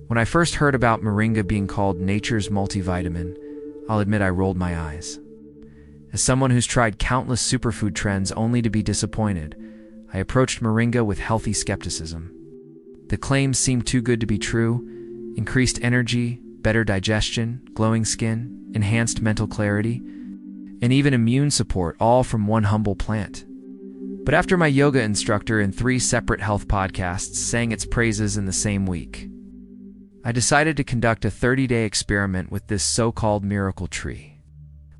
When I first heard about moringa being called nature's multivitamin, I'll admit I rolled my eyes. As someone who's tried countless superfood trends only to be disappointed, I approached moringa with healthy skepticism. The claims seemed too good to be true: increased energy, better digestion, glowing skin, enhanced mental clarity, and even immune support, all from one humble plant. But after my yoga instructor in 3 separate health podcasts sang its praises in the same week, I decided to conduct a 30-day experiment with this so-called miracle tree.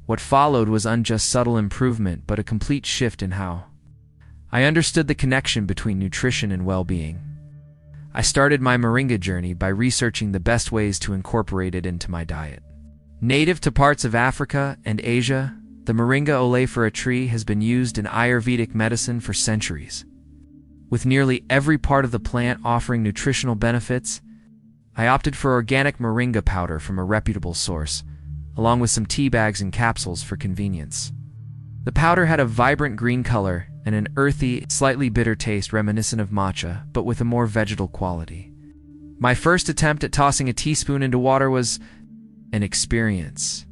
What followed was just subtle improvement, but a complete shift in how I understood the connection between nutrition and well-being. I started my moringa journey by researching the best ways to incorporate it into my diet. Native to parts of Africa and Asia, the Moringa Oleifera tree has been used in Ayurvedic medicine for centuries. With nearly every part of the plant offering nutritional benefits, I opted for organic moringa powder from a reputable source, along with some tea bags and capsules for convenience. The powder had a vibrant green color and an earthy, slightly bitter taste reminiscent of matcha, but with a more vegetal quality. My first attempt at tossing a teaspoon into water was an experience.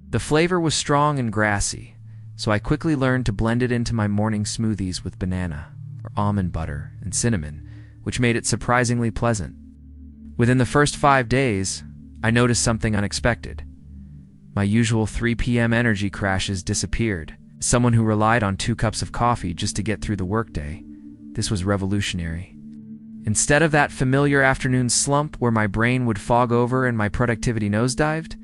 The flavor was strong and grassy, so I quickly learned to blend it into my morning smoothies with banana, or almond butter, and cinnamon, which made it surprisingly pleasant. Within the first 5 days, I noticed something unexpected. My usual 3 p.m. energy crashes disappeared. Someone who relied on 2 cups of coffee just to get through the workday, this was revolutionary. Instead of that familiar afternoon slump where my brain would fog over and my productivity nosedived,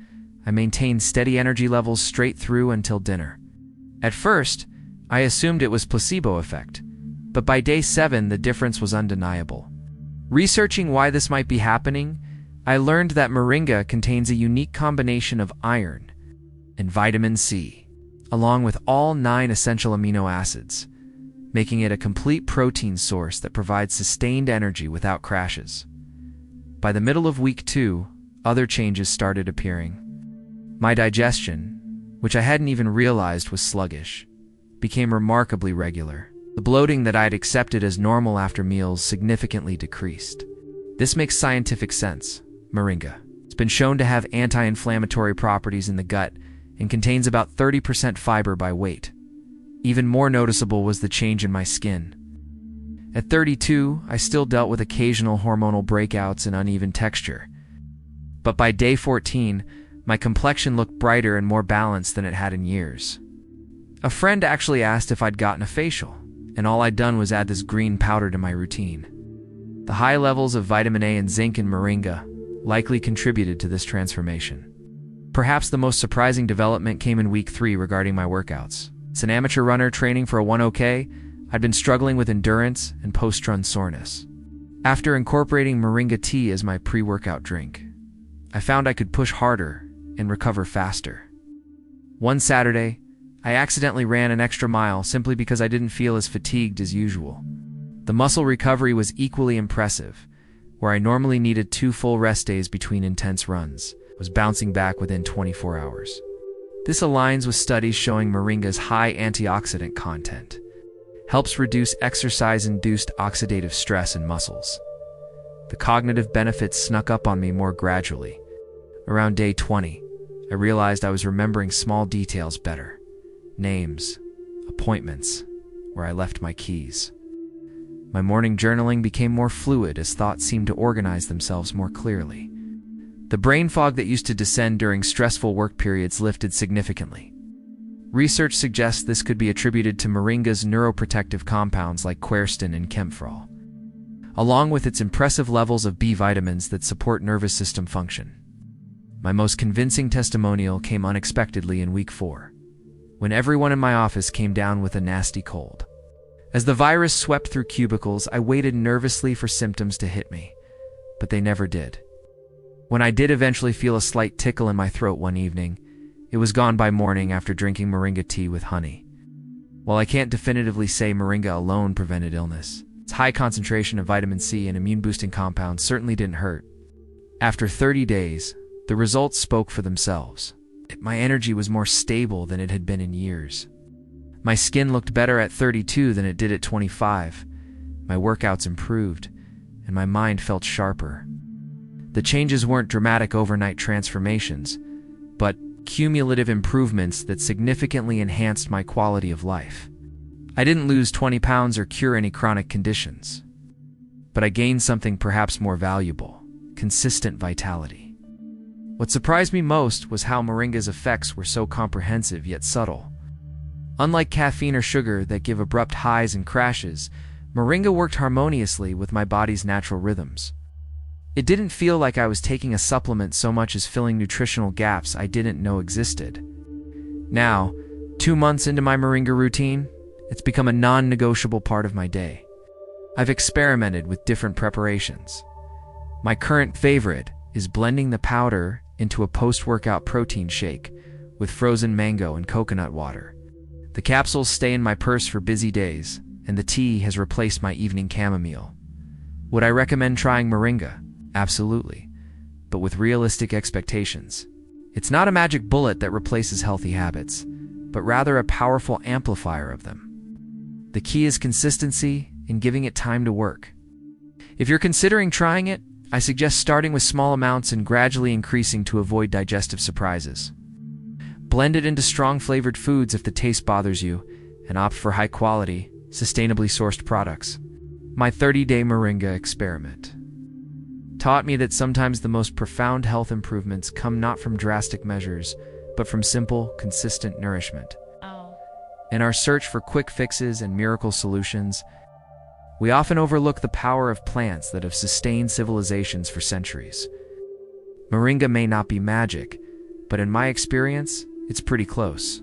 I maintained steady energy levels straight through until dinner. At first, I assumed it was placebo effect, but by day 7 the difference was undeniable. Researching why this might be happening, I learned that moringa contains a unique combination of iron and vitamin C, along with all 9 essential amino acids, making it a complete protein source that provides sustained energy without crashes. By the middle of week 2, other changes started appearing. My digestion, which I hadn't even realized was sluggish, became remarkably regular. The bloating that I had accepted as normal after meals significantly decreased. This makes scientific sense. Moringa has been shown to have anti-inflammatory properties in the gut and contains about 30% fiber by weight. Even more noticeable was the change in my skin. At 32, I still dealt with occasional hormonal breakouts and uneven texture. But by day 14, my complexion looked brighter and more balanced than it had in years. A friend actually asked if I'd gotten a facial, and all I'd done was add this green powder to my routine. The high levels of vitamin A and zinc in moringa likely contributed to this transformation. Perhaps the most surprising development came in week 3 regarding my workouts. As an amateur runner training for a 10K, I'd been struggling with endurance and post-run soreness. After incorporating moringa tea as my pre-workout drink, I found I could push harder and recover faster. One Saturday, I accidentally ran an extra mile simply because I didn't feel as fatigued as usual. The muscle recovery was equally impressive, where I normally needed 2 full rest days between intense runs, was bouncing back within 24 hours. This aligns with studies showing moringa's high antioxidant content, helps reduce exercise-induced oxidative stress in muscles. The cognitive benefits snuck up on me more gradually. Around day 20, I realized I was remembering small details better. Names, appointments, where I left my keys. My morning journaling became more fluid as thoughts seemed to organize themselves more clearly. The brain fog that used to descend during stressful work periods lifted significantly. Research suggests this could be attributed to moringa's neuroprotective compounds like quercetin and camphorol, along with its impressive levels of B vitamins that support nervous system function. My most convincing testimonial came unexpectedly in week 4, when everyone in my office came down with a nasty cold. As the virus swept through cubicles, I waited nervously for symptoms to hit me, but they never did. When I did eventually feel a slight tickle in my throat one evening, it was gone by morning after drinking moringa tea with honey. While I can't definitively say moringa alone prevented illness, its high concentration of vitamin C and immune-boosting compounds certainly didn't hurt. After 30 days, the results spoke for themselves. My energy was more stable than it had been in years. My skin looked better at 32 than it did at 25. My workouts improved, and my mind felt sharper. The changes weren't dramatic overnight transformations, but cumulative improvements that significantly enhanced my quality of life. I didn't lose 20 pounds or cure any chronic conditions, but I gained something perhaps more valuable: consistent vitality. What surprised me most was how Moringa's effects were so comprehensive yet subtle. Unlike caffeine or sugar that give abrupt highs and crashes, Moringa worked harmoniously with my body's natural rhythms. It didn't feel like I was taking a supplement so much as filling nutritional gaps I didn't know existed. Now, 2 months into my Moringa routine, it's become a non-negotiable part of my day. I've experimented with different preparations. My current favorite is blending the powder into a post-workout protein shake with frozen mango and coconut water. The capsules stay in my purse for busy days, and the tea has replaced my evening chamomile. Would I recommend trying Moringa? Absolutely, but with realistic expectations. It's not a magic bullet that replaces healthy habits, but rather a powerful amplifier of them. The key is consistency and giving it time to work. If you're considering trying it, I suggest starting with small amounts and gradually increasing to avoid digestive surprises. Blend it into strong flavored foods if the taste bothers you, and opt for high-quality, sustainably sourced products. My 30-day Moringa experiment taught me that sometimes the most profound health improvements come not from drastic measures, but from simple, consistent nourishment. In our search for quick fixes and miracle solutions, we often overlook the power of plants that have sustained civilizations for centuries. Moringa may not be magic, but in my experience, it's pretty close.